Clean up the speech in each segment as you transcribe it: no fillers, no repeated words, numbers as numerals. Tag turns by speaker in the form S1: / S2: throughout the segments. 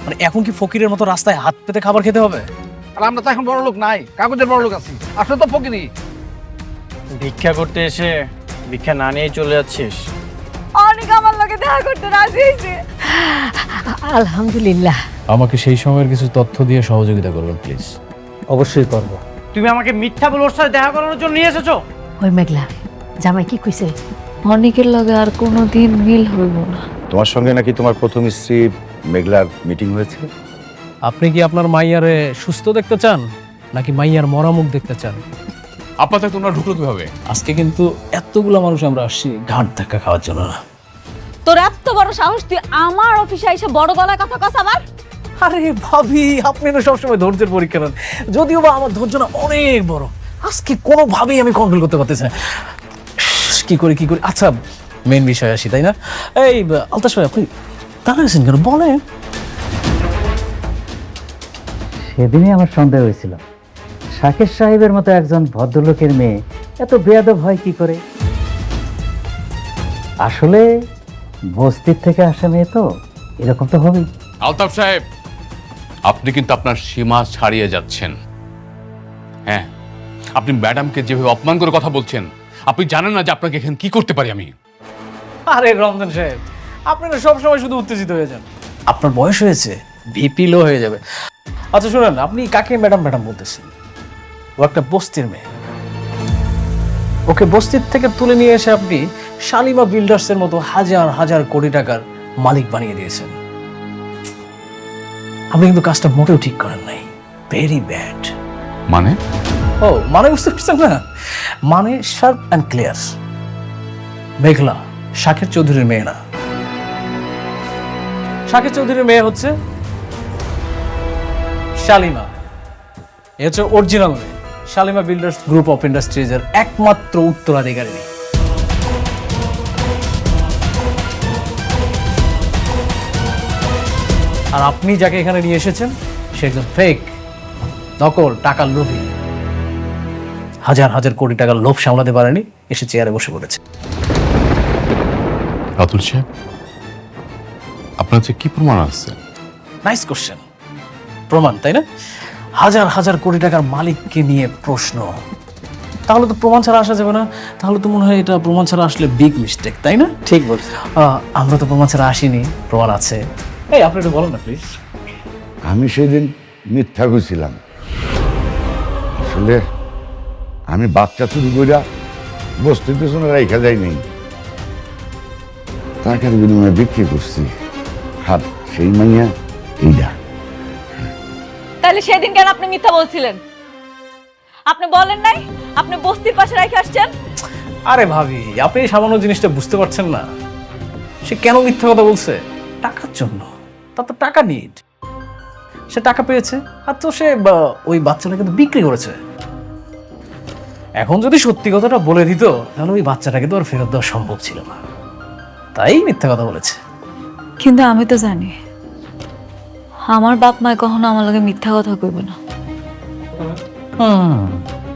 S1: মানে এখন কি ফকিরের মতো রাস্তায় হাত পেতে খাবার খেতে হবে?
S2: আর আমরা তো এখন বড় লোক নাই, কাগজের বড় লোক আছি, আসলে তো ফকিরি।
S3: ভিক্ষা করতে এসে ভিক্ষা না নিয়ে চলে যাচ্ছিস?
S4: অনেক আমার লগে দেখা করতে রাজি হয়েছে।
S5: আলহামদুলিল্লাহ।
S1: আমাকে সেই সময়ের কিছু তথ্য দিয়ে সহযোগিতা করবেন প্লিজ।
S5: অবশ্যই করব।
S3: তুমি আমাকে মিথ্যা বলে ওর সাথে দেখা করানোর জন্য নিয়ে এসেছো?
S5: ওই মেঘলা জামাই কি কইছে?
S4: অনেকের লগে আর কোনোদিন মিল হইব না।
S6: তোমার সঙ্গে নাকি তোমার প্রথম স্ত্রী মেঘলার মিটিং হয়েছে?
S1: আপনি কি আপনার মাইয়ারে সুস্থ দেখতে চান নাকি মাইয়ার মরামুখ দেখতে চান?
S7: আপাতত তোমরা ঢুকলো কিভাবে?
S1: আজকে কিন্তু এতগুলো মানুষ আমরা আসছি ঘাট ধাক্কা খাওয়ার জন্য না।
S4: তোর এত বড় সাহস, তুই আমার অফিসে এসে বড় গলায় কথা কস আমার?
S1: আরে ভাবি, আপনি তো সবসময় ধৈর্যের পরীক্ষা নেন, যদিও বা আমার ধৈর্য না অনেক বড়। আজকে কোনোভাবেই আমি কন্ট্রোল করতে পারতেছি না। কি করি কি করি। আচ্ছা মেন বিষয় আসি, তাই না? এই আলতাশ ভাই, আপনি দাঁড়াইছেন কেন, বলেন।
S8: সেদিনই আমার সন্দেহ হয়েছিল, শাকের সাহেবের মতো একজন ভদ্রলোকের মেয়ে এত বেয়াদব হয় কি করে। আসলে বস্তির থেকে আসা মেয়ে তো এরকম তো হবেই।
S7: আলতাফ সাহেব, আপনি কিন্তু আপনার সীমা ছাড়িয়ে যাচ্ছেন। হ্যাঁ, আপনি ম্যাডামকে যেভাবে অপমান করে কথা বলছেন, আপনি জানেন না যে আপনাকে এখানে কি করতে পারি আমি।
S1: আরে রমজান সাহেব, আপনি না সবসময় শুধু উত্তেজিত হয়ে যান। আপনার বয়স হয়েছে, ভিপি লো হয়ে যাবে। আচ্ছা শুনেন, আপনি কাকে ম্যাডাম ম্যাডাম বলতেছেন? ও একটা বস্তির মেয়ে। ওকে বস্তির থেকে তুলে নিয়ে এসে আপনি শালিমা বিল্ডার্সের মতো হাজার হাজার কোটি টাকার মালিক বানিয়ে দিয়েছেন। আপনি কিন্তু কাজটা মোটেও ঠিক করেন নাই। Very bad.
S7: মানে?
S1: ও মানে বুঝতে পারছেন না? মানে শার্প অ্যান্ড ক্লিয়ার। মেঘলা শাকের চৌধুরীর মেয়ে না। শাকের চৌধুরীর মেয়ে হচ্ছে শালিমা। এ হচ্ছে অরিজিনাল মেয়ে। শালিমা বিল্ডার্স গ্রুপ অফ ইন্ডাস্ট্রিজের একমাত্র উত্তরাধিকারী। আর আপনি যাকে এখানে নিয়ে এসেছেন সে একজন ফেক, নকল, টাকার লোভী। হাজার হাজার কোটি টাকার লোভ সামলাতে পারেনি, এসে চেয়ারে বসে পড়েছে।
S7: রাতুল সাহেব, আপনার যে কি প্রমাণ আছে?
S1: Nice question. প্রমাণ, তাই না? হাজার হাজার কোটি টাকার মালিককে নিয়ে প্রশ্ন, তাহলে তো প্রমাণ ছাড়া আসা যাবে না। তাহলে তো মনে হয় এটা প্রমাণ ছাড়া আসলে বিগ মিস্টেক, তাই না?
S8: ঠিক বলছি।
S1: আমরা তো প্রমাণ ছাড়া আসিনি, প্রমাণ আছে। এই আপনি একটু বলেন না প্লিজ।
S6: আমি সেদিন মিথ্যা কইছিলাম। আসলে আমি বাচ্চা চুরি কইরা বস্তির পেছনে রাইখা যাই নাই, টাকার বিনিময়ে বিক্রি করছি। হাত সেই মাইয়া এইটা।
S4: তাহলে সেদিন কেন আপনি মিথ্যা বলছিলেন? আপনি বলেন নাই আপনি বস্তির পাশে রেখে আসছেন?
S1: আরে ভাবি, আপনি এই সামান্য জিনিসটা বুঝতে পারছেন না। সে কেন মিথ্যা কথা বলছে? টাকার জন্য। তার তো টাকা নিড, সে টাকা পেয়েছে আর তো সে ওই বাচ্চাটাকে তো বিক্রি করেছে। এখন যদি সত্যি কথাটা বলে দিত তাহলে ওই বাচ্চাটাকে তো আর ফেরত দেওয়া সম্ভব ছিল না, তাই মিথ্যা কথা বলেছে।
S4: কিন্তু আমি তো জানি আমার বাপ মা কখনো আমার লগে মিথ্যা কথা কইবে না।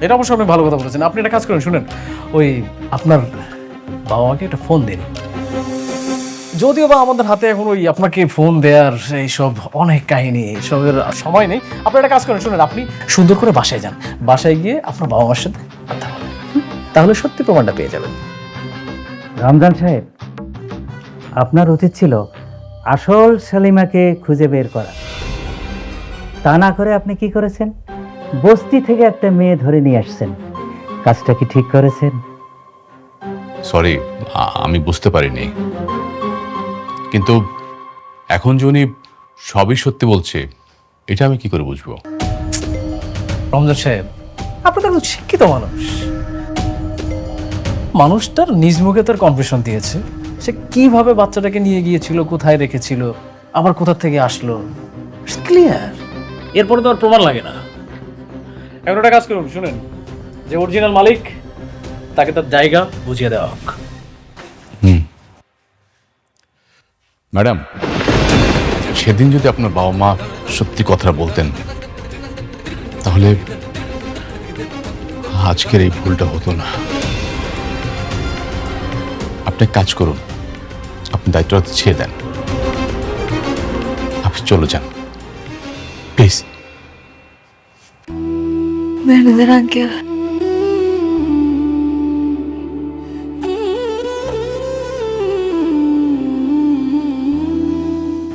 S1: এটা অবশ্য আপনি ভালো কথা বলেছেন। আপনি একটা কাজ করেন, শুনেন, ওই আপনার বাবা মাকে একটা ফোন দিন। যদিও বা আমাদের হাতে এখন ওই আপনাকে ফোন দেওয়ার এইসব অনেক কাহিনী, এইসবের সময় নেই। আপনি একটা কাজ করেন, শুনেন, আপনি সুন্দর করে বাসায় যান। বাসায় গিয়ে আপনার বাবা মার সাথে কথা বলেন, তাহলে সত্যি প্রমাণটা পেয়ে যাবেন।
S8: রমজান সাহেব, আপনার উচিত ছিল আসল শালিমাকে খুঁজে বের করা। তা না করে আপনি কি করেছেন? বস্তি থেকে একটা মেয়ে ধরে নিয়ে আসছেন। কাজটা কি ঠিক করেছেন?
S7: সরি, আমি বুঝতে পারিনি। কিন্তু এখন যে উনি সবই সত্যি বলছে, এটা আমি কি করে বুঝবো?
S1: রমজান সাহেব, আপনি তো একজন শিক্ষিত মানুষ। মানুষটার নিজ মুখে তার কনফেশন দিয়েছে। সে কিভাবে বাচ্চাটাকে নিয়ে গিয়েছিল, কোথায় রেখেছিল, আবার কোথা থেকে আসলো, ক্লিয়ার। এরপরে তো আর প্রমাণ লাগে না। এখন একটা কাজ করুন, শুনেন, যে অরিজিনাল মালিক তাকে তার জায়গা বুঝিয়ে দেওয়া হোক।
S7: ম্যাডাম, সেদিন যদি আপনার বাবা মা সত্যি কথাটা বলতেন তাহলে আজকের এই ভুলটা হতো না। আপনি কাজ করুন, আপনি দায়িত্বটা ছেড়ে দেন, আপনি চলে যান।
S4: ম্যানেজার আঙ্কেল,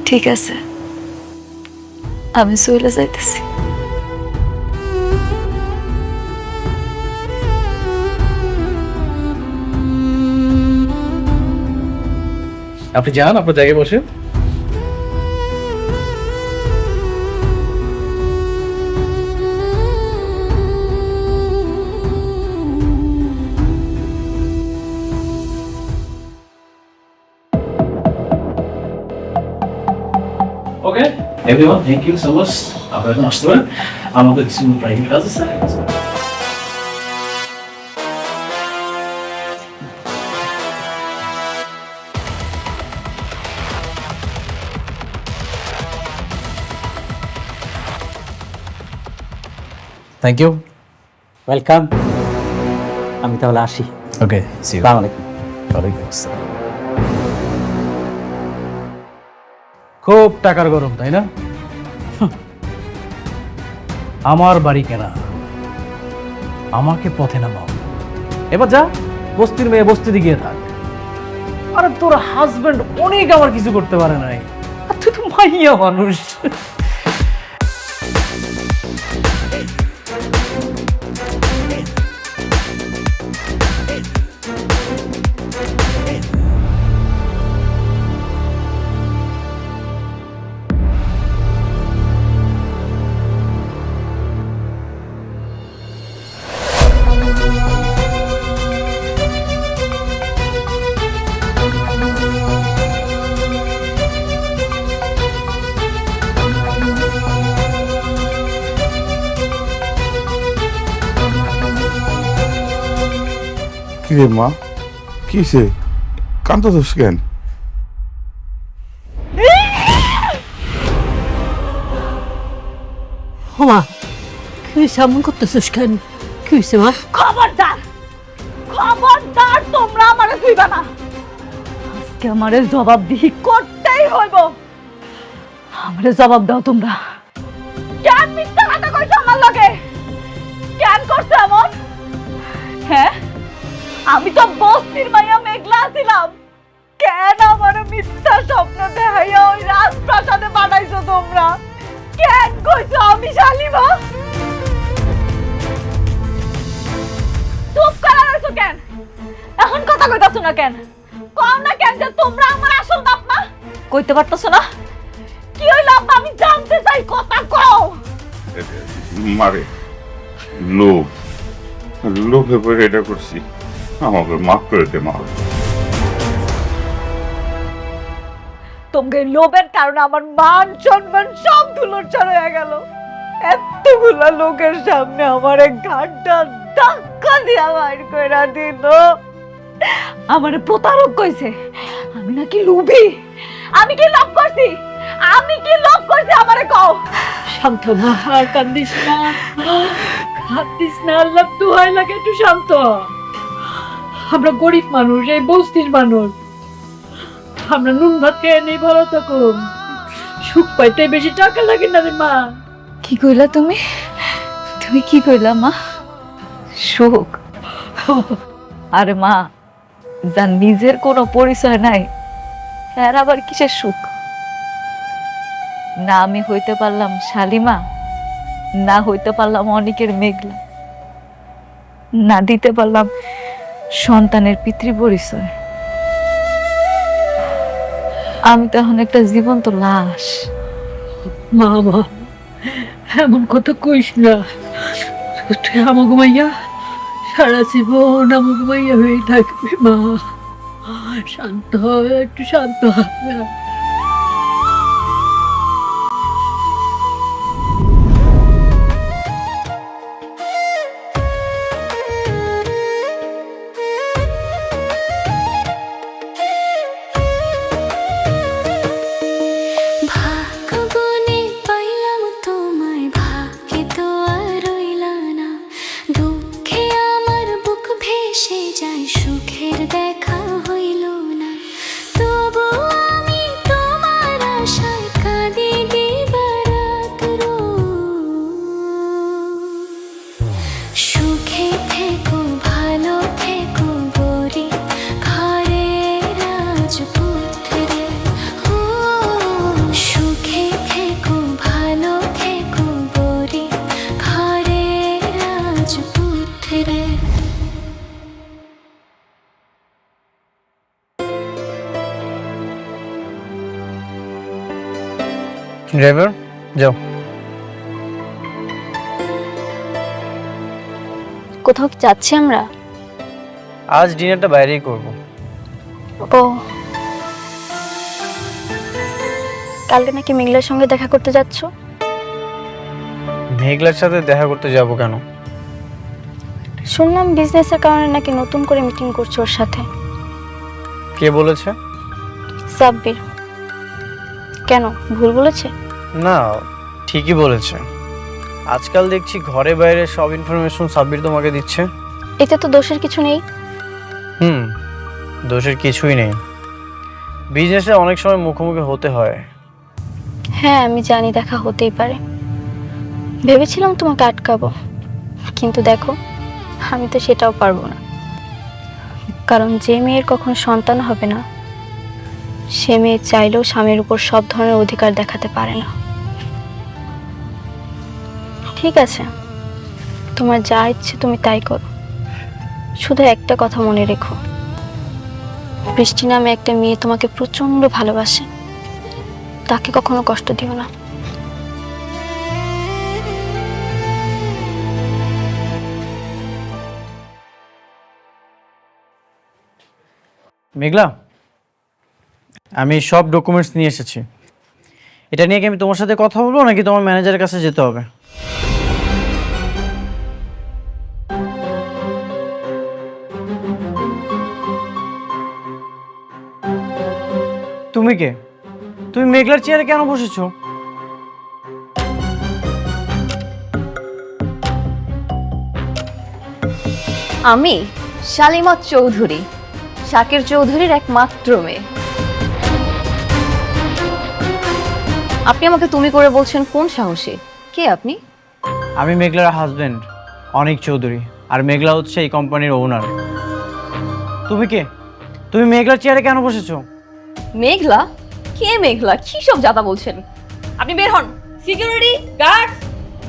S4: ঠিক আছে, আমি চলে যাইতেছি।
S1: আপনি যান, আপনার জায়গায় বসেন। Okay everyone, thank you so much. আপনারা এখন আসতে পারেন, আমাদের কিছু প্রাইভেট কাজ আছে। Thank you.
S8: ওয়েলকাম। আমি তাহলে আসি।
S1: Okay, see you.
S8: আসসালামু আলাইকুম।
S1: ওয়ালাইকুম আসসালাম। খুব টাকার গরম, তাই না? আমার বাড়ি কেনা, আমাকে পথে নামাও। এবার যা, বস্তির মেয়ে বস্তিতে গিয়ে থাক। আরে তোর হাজবেন্ড অনেক আমার কিছু করতে পারে নাই, আর তুই তো মাইয়া মানুষ।
S6: কি রে মা, কিসে কান্দছিস কেন?
S5: মা কি হয়েছে? এমন করতেছিস কেন? কি হয়েছে মা?
S4: খবরদার, খবরদার, তোমরা আমারে ছুঁইবা না। আজকে আমারে জবাবদিহি করতেই হইব। আমারে জবাব দাও তোমরা। কেন মিথ্যা কথা কইছো আমার লগে? কেন করছো এমন? হ্যাঁ, আমি তো বস্তির মাইয়া মেঘলা ছিলাম। কেন আমারে মিথ্যা স্বপ্ন দেখাইয়া ওই রাজপ্রাসাদে পাঠাইছো তোমরা? কেন কইছো আমি শালিমা? চুপ করে রইছো কেন? এখন কথা কইতাছো না কেন? কও না কেন যে তোমরা আমার আসল বাপ মা? কইতে পারতাছো না? কি হইলো আব্বা? আমি জানতে চাই, কথা কও।
S6: মারে লোভ, লোভে পরে এটা করছি, আমাকে মাফ করে দে মা।
S4: তোমাকে লোভের কারণে আমার মান সম্মান সব ধুলোছাড় হয়ে গেল। এতগুলা লোকের সামনে আমার ঘাটটা ধাক্কা দিয়া বাইর কইরা দিল। আমারে প্রতারক কইছে, আমি নাকি লোভী। আমি কি লোভ করছি? আমি কি লোভ করছি আমারে কও।
S5: শান্ত না, আর কান্দিস না, কান্দিস না, আল্লাহ দোহাই লাগে একটু শান্ত হ। আমরা গরিব মানুষ, এই বস্তির মানুষ, আমরা নুন ভাত খেয়ে নেই, ভালো থাকুন। সুখ পাইতে বেশি টাকা লাগে না রে মা।
S4: কি কইলা তুমি? তুমি কি কইলা মা? সুখ? আরে মা, যার নিজের কোনো পরিচয় নাই, এর আবার কিসের সুখ? না আমি হইতে পারলাম শালিমা, না হইতে পারলাম অনেকের মেঘলা, না দিতে পারলাম সন্তানের পিতৃ পরিচয়। আমি তো এখন একটা জীবন্ত লাশ।
S5: মা মা, এমন কথা কইস না। তুই আমাকে মাইয়া সারা জীবন আমাকে মাইয়া হয়ে থাকবি মা। শান্ত হ, একটু শান্ত হ।
S9: সুখের দেখা হইল না, তবু আমি
S3: ড্রাইভার যাও।
S9: কোথাও কি যাচ্ছি আমরা?
S3: আজ ডিনারটা বাইরেই করব।
S9: ও, কালকে নাকি মেঘলার সঙ্গে দেখা করতে যাচ্ছ?
S3: মেঘলার সাথে দেখা করতে যাব কেন?
S9: শুনলাম বিজনেসের কারণে নাকি নতুন করে মিটিং করছো ওর সাথে।
S3: কে বলেছে?
S9: সাব্বির। কেন, ভুল বলেছে?
S3: না, ঠিকই বলেছে। আজকাল দেখছি ঘরে বাইরে সব ইনফরমেশন সাব্বির তোমাকে দিচ্ছে।
S9: এতে তো দোষের কিছু নেই।
S3: দোষের কিছুই নেই। বিজনেসে অনেক সময় মুখোমুখি হতে হয়।
S9: হ্যাঁ, আমি জানি দেখা হতেই পারে। ভেবেছিলাম তোমাকে আটকাবো, কিন্তু দেখো আমি তো সেটাও পারবো না। কারণ যে মেয়ের কখনো সন্তান হবে না, সে মেয়ে চাইলেও স্বামীর উপর সব ধরনের অধিকার দেখাতে পারে না। ঠিক আছে, তোমার যা ইচ্ছে তুমি তাই করো, শুধু একটা কথা মনে রেখো, বৃষ্টি নামে একটা মেয়ে তোমাকে প্রচন্ড ভালোবাসে, তাকে কখনো কষ্ট দিও না।
S3: মেঘলা, আমি সব ডকুমেন্টস নিয়ে এসেছি। এটা নিয়ে কি আমি তোমার সাথে কথা বলবো নাকি তোমার ম্যানেজারের কাছে যেতে হবে? তুমি কে? তুমি মেঘলার চেয়ারে কেন বসেছো?
S10: আমি শালিমা চৌধুরী, শাকির চৌধুরীর একমাত্র মেয়ে। আপনি আমাকে তুমি করে বলছেন কোন সাহসে? কে আপনি?
S3: আমি মেঘলার হাজবেন্ড অনিক চৌধুরী, আর মেঘলা হচ্ছে এই কোম্পানির ওনার। তুমি কে? তুমি মেঘলার চেয়ারে কেন বসেছো?
S10: মেঘলা? কে মেঘলা? কি সব জাতা বলছেন? আপনি বের হন। Security guard!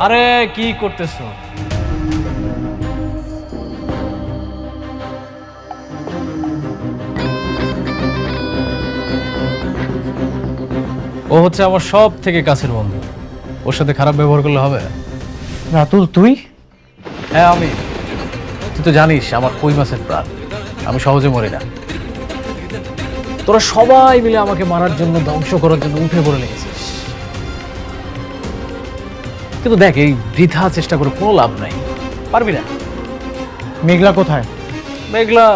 S1: আরে কি করতেছো? ও হচ্ছে আমার সব থেকে কাছের বন্ধু, ওর সাথে খারাপ ব্যবহার করলে হবে?
S3: রাতুল, তুই?
S1: হ্যাঁ আমি। তুই তো জানিস আমার কই মাছের প্রাণ, আমি সহজে মরি না। তোরা সবাই মিলে আমাকে মারার জন্য, ধ্বংস করার জন্য উঠে পড়ে লেগেছিস, কিন্তু দেখ এই বৃথা চেষ্টা করে কোনো লাভ নাই, পারবি না।
S3: মেঘলা কোথায়?
S1: মেঘলা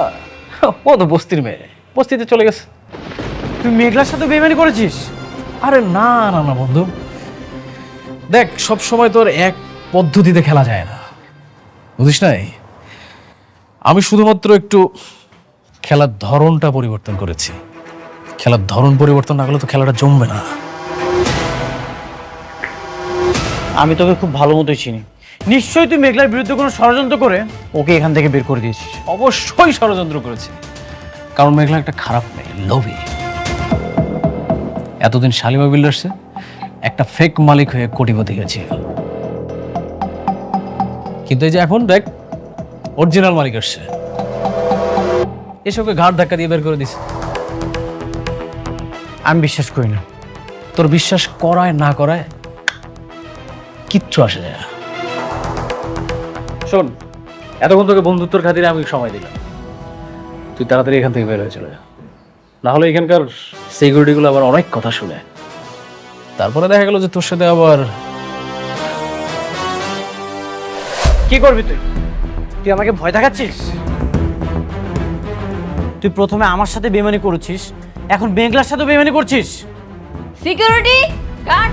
S1: ও তো বস্তির মেয়ে, বস্তিতে চলে গেছে।
S3: তুই মেঘলার সাথে বেইমানি করেছিস?
S1: আরে না না না বন্ধু, দেখ সব সময় তোর এক পদ্ধতিতে খেলা যায় না, বুঝিস নাই? আমি শুধুমাত্র একটু খেলার ধরনটা পরিবর্তন করেছি। খেলার ধরন পরিবর্তন না করলে তো খেলাটা জমবে না।
S3: আমি তোকে খুব ভালো মতোই চিনি। নিশ্চয়ই তুই মেঘলার বিরুদ্ধে কোনো ষড়যন্ত্র করে ওকে এখান থেকে বের করে দিয়েছিস।
S1: অবশ্যই ষড়যন্ত্র করেছি, কারণ মেঘলা একটা খারাপ মেয়ে, লোভী। এতদিন শালিমা বিল্ডার্সে একটা ফেক মালিক হয়ে কোটিপতি হয়েছে, কিন্তু এই যে এখন দেখ অরিজিনাল মালিক আসছে, এসবকে ঘাট ধাক্কা দিয়ে বের করে দিছে।
S3: আমি বিশ্বাস করি না।
S1: তোর বিশ্বাস করায় না করায় কিচ্ছু আসে যায় না। শোন, এতক্ষণ তোকে বন্ধুত্বর খাতিরে আমি সময় দিলাম, তুই তাড়াতাড়ি এখান থেকে বের হয়ে চলে যা, না হলে এখানকার সিকিউরিটিগুলো আবার অনেক কথা শুনে, তারপরে দেখা গেল যে তোর সাথে আবার।
S3: কি করবি তুই? তুই আমাকে ভয় দেখাচ্ছিস? তুই প্রথমে আমার সাথে বেইমানি করেছিস, এখন মেঘলার সাথে বেইমানি করছিস।
S10: Security guard!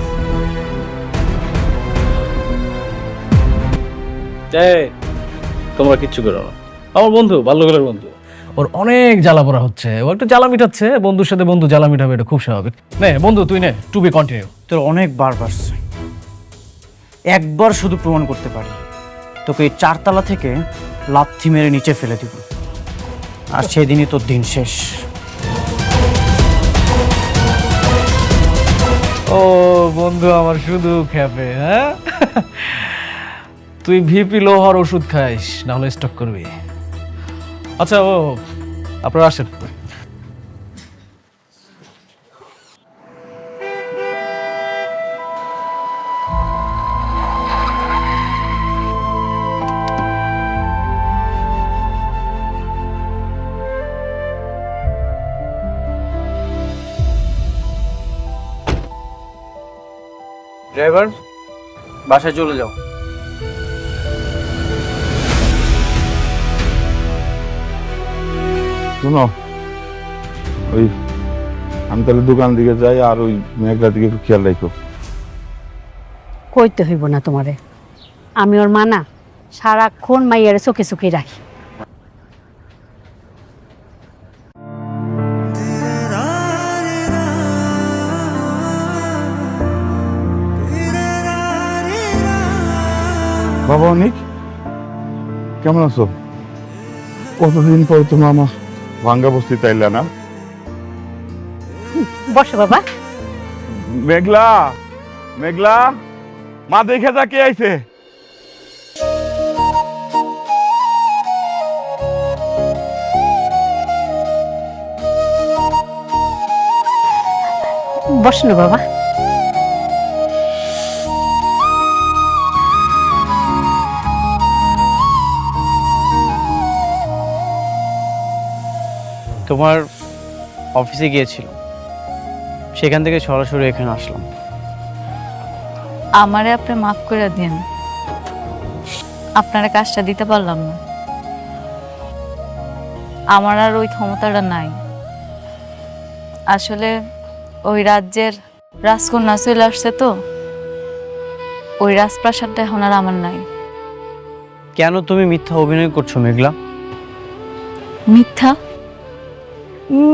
S1: তোমরা কিচ্ছু করো না, আমার বন্ধু, বাল্যকালের বন্ধু, ওর অনেক জ্বালা পড়া হচ্ছে, ও একটু জ্বালা মিটাচ্ছে, বন্ধুর সাথে বন্ধু জ্বালা মিটাবে, এটা খুব স্বাভাবিক। নে বন্ধু তুই নে, টু বি কন্টিনিউ।
S3: তোর অনেকবার বাড়ছে, একবার শুধু প্রমাণ করতে পারি, তোকে এই 4 তলা থেকে লাথি মেরে নিচে ফেলে দিব, আর সেদিনই তোর দিন শেষ।
S1: ও বন্ধু আমার শুধু খেপে, হ্যাঁ? তুই ভিপি লোহার ওষুধ খাইস, না হলে স্টক করবি। আচ্ছা ও আপনারা আসেন।
S3: ড্রাইভার, বাসায় চলে যাও।
S6: শোনো, ওই আমি তাহলে দোকান দিকে যাই, আর ওই মেঘলার দিকে একটু খেয়াল রাখো।
S11: কইতে হইব না তোমারে, আমি ওর মানা সারাক্ষণ মাইয়ার চোখে চোখে রাখি।
S6: বাবা অনিক, কেমন আছো? কতদিন পর তো মামা ভাঙ্গা বস্তি তাইলে না?
S11: বসো বাবা।
S6: মেঘলা, মেঘলা, মা দেখে যা, কে আইছে?
S11: বসো না বাবা।
S3: তোমার অফিসে গিয়েছিল, সেখান থেকে সরাসরি এখানে আসলাম।
S4: আমারে আপনি মাফ করে দিন, আপনারা কাজটা দিতে পারলাম না। আমার আর ওই ক্ষমতাটা নাই। আসলে ওই রাজ্যের রাজকন্যা চলে আসছে, তো ওই রাজপ্রাসাদটা এখন আর আমার নাই।
S3: কেন তুমি মিথ্যা অভিনয় করছো মেঘলা?
S4: মিথ্যা?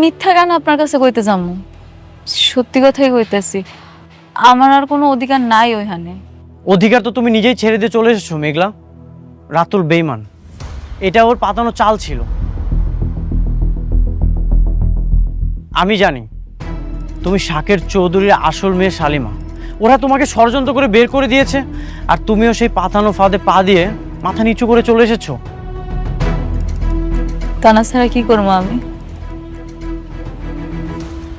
S4: মিথ্যা কেন আপনার কাছে কইতে যাবো? সত্যি কথাই কইতেছি, আমার আর কোনো অধিকার নাই ওইখানে।
S3: অধিকার তো তুমি নিজেই ছেড়ে দিয়ে চলে এসেছো মেঘলা। রাতুল বেঈমান, এটা ওর পাতানো চাল ছিল। আমি জানি তুমি শাকের চৌধুরীর আসল মেয়ে শালিমা। ওরা তোমাকে ষড়যন্ত্র করে বের করে দিয়েছে, আর তুমিও সেই পাতানো ফাঁদে পা দিয়ে মাথা নিচু করে চলে এসেছো।
S4: কানা ছাড়া কি করবো আমি?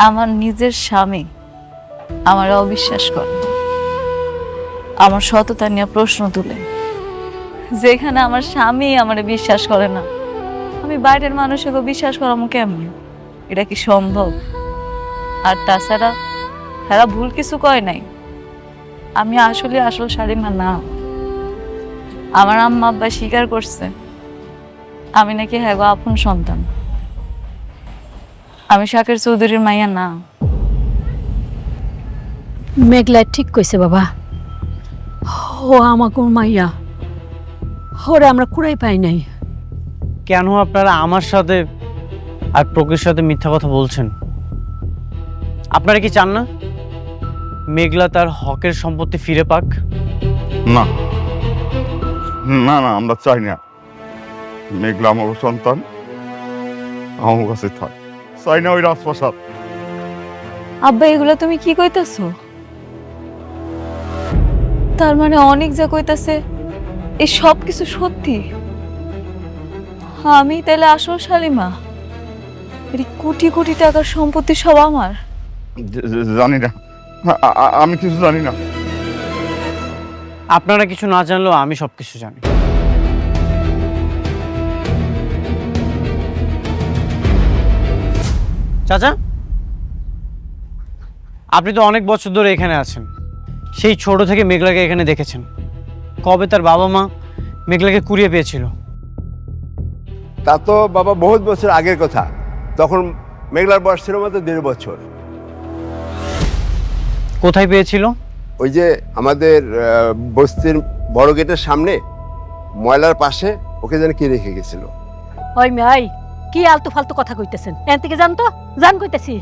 S4: আমার নিজের স্বামী আমার অবিশ্বাস করে, আমার সততা নিয়ে প্রশ্ন তুলে। যেখানে আমার স্বামী আমার বিশ্বাস করে না, আমি বাইরের মানুষকে বিশ্বাস করামো কেমন? এটা কি সম্ভব? আর তাছাড়া তারা ভুল কিছু কয় নাই। আমি আসলে আসল শালিমা না। আমার আম্মা আব্বা স্বীকার করছে আমি নাকি হ্যাঁ আপন সন্তান। আমি শাকের চৌধুরীর মাইয়া না।
S11: মেঘলা ঠিক কইছে বাবা, ও আমাকে মাইয়া, ওরে আমরা কুড়াই পাই নাই।
S3: কেন আপনারা আমার সাথে আর প্রকৃতির সাথে মিথ্যা কথা বলছেন? আপনারা কি চান না মেঘলা তার হকের সম্পত্তি ফিরে পাক?
S6: না না না, আমরা চাই না। মেঘলা আমার সন্তান, আমার কাছে থাক। চাই না ওই রাজপ্রাসাদ।
S4: আব্বা এগুলা তুমি কি কইতাছো? তার মানে অনেক যা কইতাছে এই সব কিছু সত্যি? আমি তাহলে আসল শালিমা? এই কোটি কোটি টাকার সম্পত্তি সব আমার?
S6: জানি না, আমি কিছু জানি না।
S3: আপনারা কিছু না জানলেও আমি সবকিছু জানি। চাচা, আপনি তো অনেক বছর ধরে এখানে আছেন, সেই ছোট থেকে মেঘলাকে এখানে দেখেছেন। কবে তার বাবা মা মেঘলাকে কুড়িয়ে পেয়েছিল?
S12: তা তো বাবা বহুত বছর আগের কথা। তখন মেঘলার বয়স ছিল মাত্র 1.5 বছর।
S3: কোথায় পেয়েছিল?
S12: ওই যে আমাদের বস্তির বড় গেটের সামনে ময়লার পাশে ওকে যেন কে রেখে গেছিল।
S11: ওই মেয়াই, কি আলতু ফালতু কথা কইতেছেন? এন থেকে জান তো, জান কইতেছি।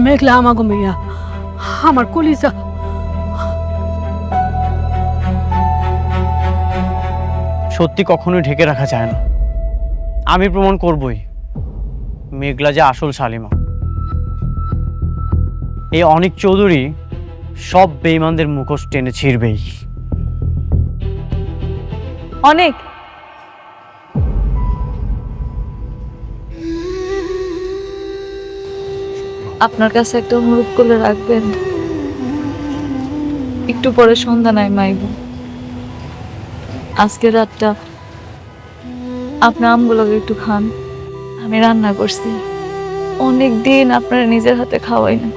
S11: মেঘলা আমাগো মেয়া, আমার কলিজা।
S3: সত্যি কখনোই ঢেকে রাখা যায় না। আমি প্রমাণ করবই মেঘলা যে আসল শালিমা। এই অনিক চৌধুরী সব বেঈমানদের মুখোশ টেনে ছিঁড়বেই।
S4: অনেক আপনার কাছে একটা অনুরোধ করে রাখবেন, একটু পরে সন্ধ্যা নাই মাইব। আজকে রাতটা আপনার আমগুলোকে একটু খান। আমি রান্না করছি, অনেক দিন আপনারা নিজের হাতে খাওয়াই না।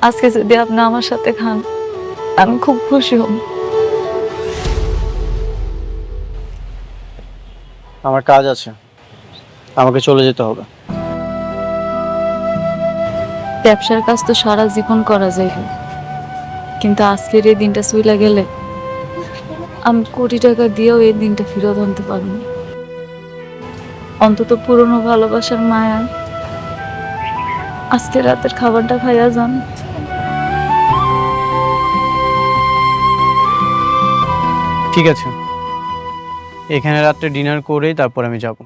S4: আজকে যদি আপনি আমার সাথে খান আমি খুব খুশি হব।
S3: আমার কাজ আছে, আমাকে চলে যেতে হবে।
S4: ব্যবসার কাজ তো সারা জীবন করা যায়, কিন্তু আজকের এই দিনটা চলে গেলে আমি কোটি টাকা দিয়েও এই দিনটা ফেরত আনতে পারবো না। অন্তত পুরনো ভালোবাসার মায়া আজকে রাতের খাবারটা খাইয়া যান।
S3: ঠিক আছে, এখানে রাত্রে ডিনার করেই তারপর আমি যাব।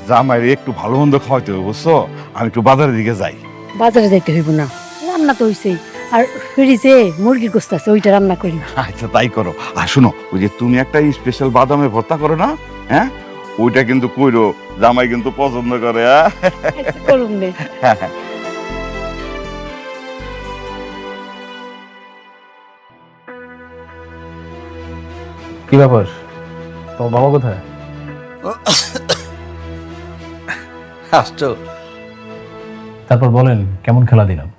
S6: জামাইরে একটু ভালো মন্দ খাওয়াইতে হবে, বুঝছো? আমি একটু বাজারের দিকে যাই।
S11: বাজারে যাইতে হইব না, রান্না তো হইছেই। আর ফ্রিজে মুরগির গোস্ত আছে, ওইটা রান্না করি।
S6: আচ্ছা তাই করো। আর শোনো, ওই যে তুমি একটা স্পেশাল বাদামে ভর্তা করো না, হ্যাঁ, ওইটা কিন্তু কইরো, জামাই কিন্তু পছন্দ করে।
S11: করুন নে।
S1: কি ব্যাপার, তোমার বাবা কোথায়?
S2: আসছো?
S1: তারপর বলেন কেমন খেলা দিলাম?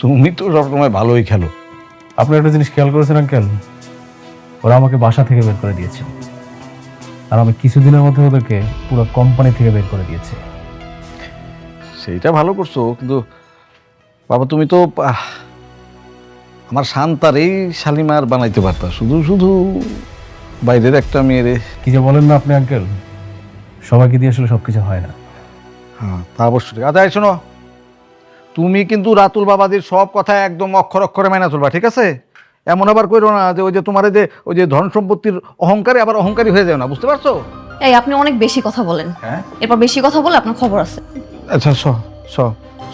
S2: তুমি তো সবসময় ভালোই খেলো।
S1: আপনি একটা জিনিস খেয়াল করেছেন আঙ্কেল, ওরা আমাকে বাসা থেকে বের করে দিয়েছে, আর আমি কিছুদিনের মধ্যে ওদেরকে পুরো কোম্পানি থেকে বের করে দিয়েছি।
S2: সেইটা ভালো করছো, কিন্তু বাবা তুমি তো আমার শান্তারেই শালিমার বানাইতে পারতা, শুধু শুধু বাইরের একটা মেয়েরে।
S1: কি যে বলেন না আপনি আঙ্কেল, সবাইকে দিয়ে আসলে সবকিছু হয় না।
S2: হ্যাঁ তা অবশ্যই। আচ্ছা শোনো, তুমি কিন্তু রাতুল বাবাদের সব কথা একদম অক্ষর অক্ষরে মেনে চলবা, ঠিক আছে? এমন আবার করো না যে ওই যে তোমার যে ওই যে ধন সম্পত্তির অহংকারে আবার অহংকারী হয়ে যাও না, বুঝতে পারছো?
S10: এই আপনি অনেক বেশি কথা বলেন, এরপর বেশি কথা বলে আপনার খবর আছে।
S2: আচ্ছা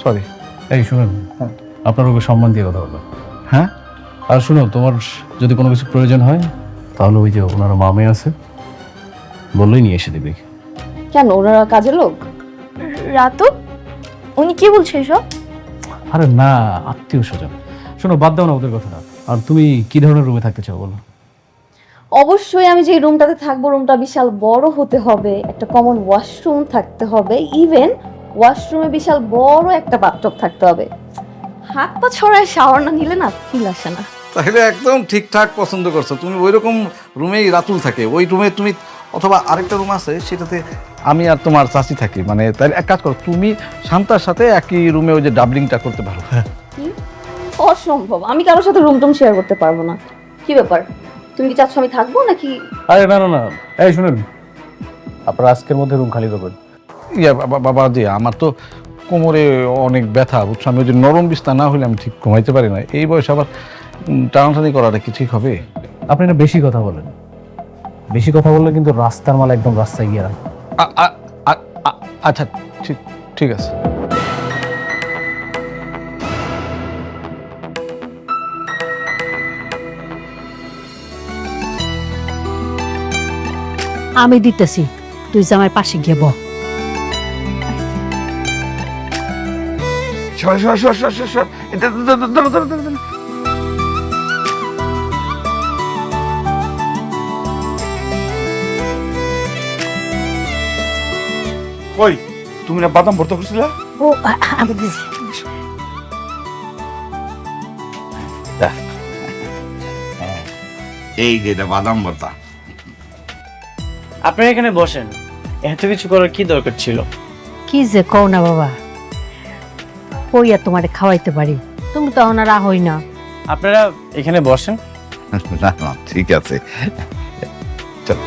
S2: সরি।
S1: এই শুনুন, আপনার ওকে সম্মান দিয়ে কথা বলবেন।
S2: হ্যাঁ,
S1: আর শুনো, তোমার যদি কোনো কিছু প্রয়োজন হয় তাহলে ওই যে ওনার মামে আছে, বললেই নিয়ে এসে দেবে।
S10: কেন, ওনারা কাজের লোক?
S9: রাতু, উনি কি বলছে এসব?
S1: আরে না, আত্মীয় স্বজন। শোনো, বাদ দাও না ওদের কথা। আর তুমি কি ধরনের রুমে থাকতে চাও বলো?
S10: অবশ্যই আমি যে রুমটাতে থাকবো রুমটা বিশাল বড় হতে হবে, একটা কমন ওয়াশরুম থাকতে হবে, ইভেন ওয়াশরুমে বিশাল বড় একটা বাথটব থাকতে হবে। হাত পা ছড়ায় শাওয়ার না নিলে না ফিল আসে না।
S2: তাহলে একদম ঠিকঠাক পছন্দ করছো তুমি। ওই রকম রুমেই রাতুল থাকে, ওই রুমে তুমি, অথবা আরেকটা রুম আছে সেটাতে আমি আর তোমার চাচি থাকি। মানে তাহলে এক কাজ করো, তুমি শান্তার সাথে একই রুমে ওই যে ডাবলিংটা করতে পারো।
S10: অসম্ভব, আমি কারোর সাথে রুম টুম শেয়ার করতে পারবো না। কি ব্যাপার, তুমি কি চাচ্ছ আমি থাকবো নাকি?
S1: আরে না না না, এই শুনুন, আপনার আজকের মধ্যে রুম খালি করবেন।
S2: বাবা জি, আমার তো কোমরে অনেক ব্যথা, বুঝছো? আমি ওই যে নরম বিছনা না হলে আমি ঠিক ঘুমাইতে পারি না। এই বয়সে আবার টানাটানি করাটা কি ঠিক হবে?
S1: আপনি না বেশি কথা বলেন, বেশি কথা বললে কিন্তু রাস্তার মাল একদম রাস্তায় গিয়ে রাখবে।
S2: আচ্ছা ঠিক আছে।
S11: আমি দিতেছি, তুই জামার পাশে গিয়ে বল।
S6: সর। ওই তুমি না বাদাম ভর্তা করছিলে?
S11: ও আমি দিছি।
S6: এই যেটা বাদাম ভর্তা।
S3: আপনি এখানে বসেন, এত কিছু করার কি দরকার ছিল?
S11: কি যে কও না বাবা, ওই আর তোমারে খাওয়াইতে পারি, তুমি তো ওনার হই না।
S3: আপনারা এখানে বসেন।
S6: না ঠিক আছে, চল।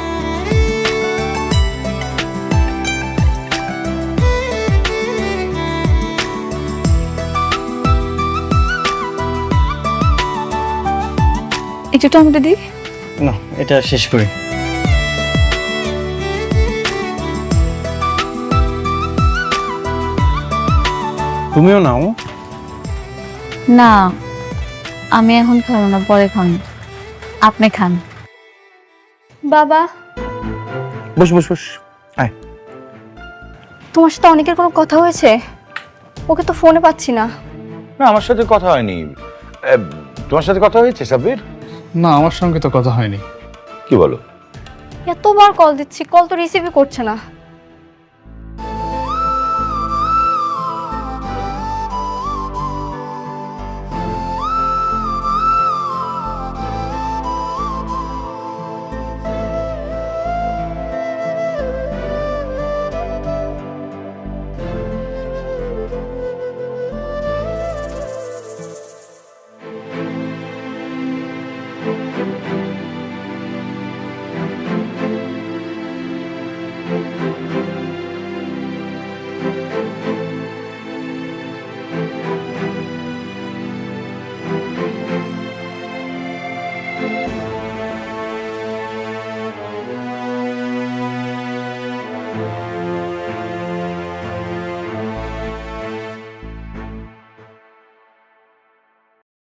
S9: একটু টমেটো দিই।
S3: না, এটা শেষ করি। তুমিও নাও।
S9: না, আমি এখন খাবো না, পরে খান। আপনি খান। বাবা,
S2: বস আয়।
S9: তোমার সাথে অনেকের কোনো কথা হয়েছে? ওকে তো ফোনে পাচ্ছি না।
S13: না, আমার সাথে কথা হয়নি। তোমার সাথে কথা হয়েছে সাব্বির?
S1: না, আমার সঙ্গে তো কথা হয়নি।
S6: কি বলো?
S9: এতবার কল দিচ্ছি, কল তো রিসিভই করছে না।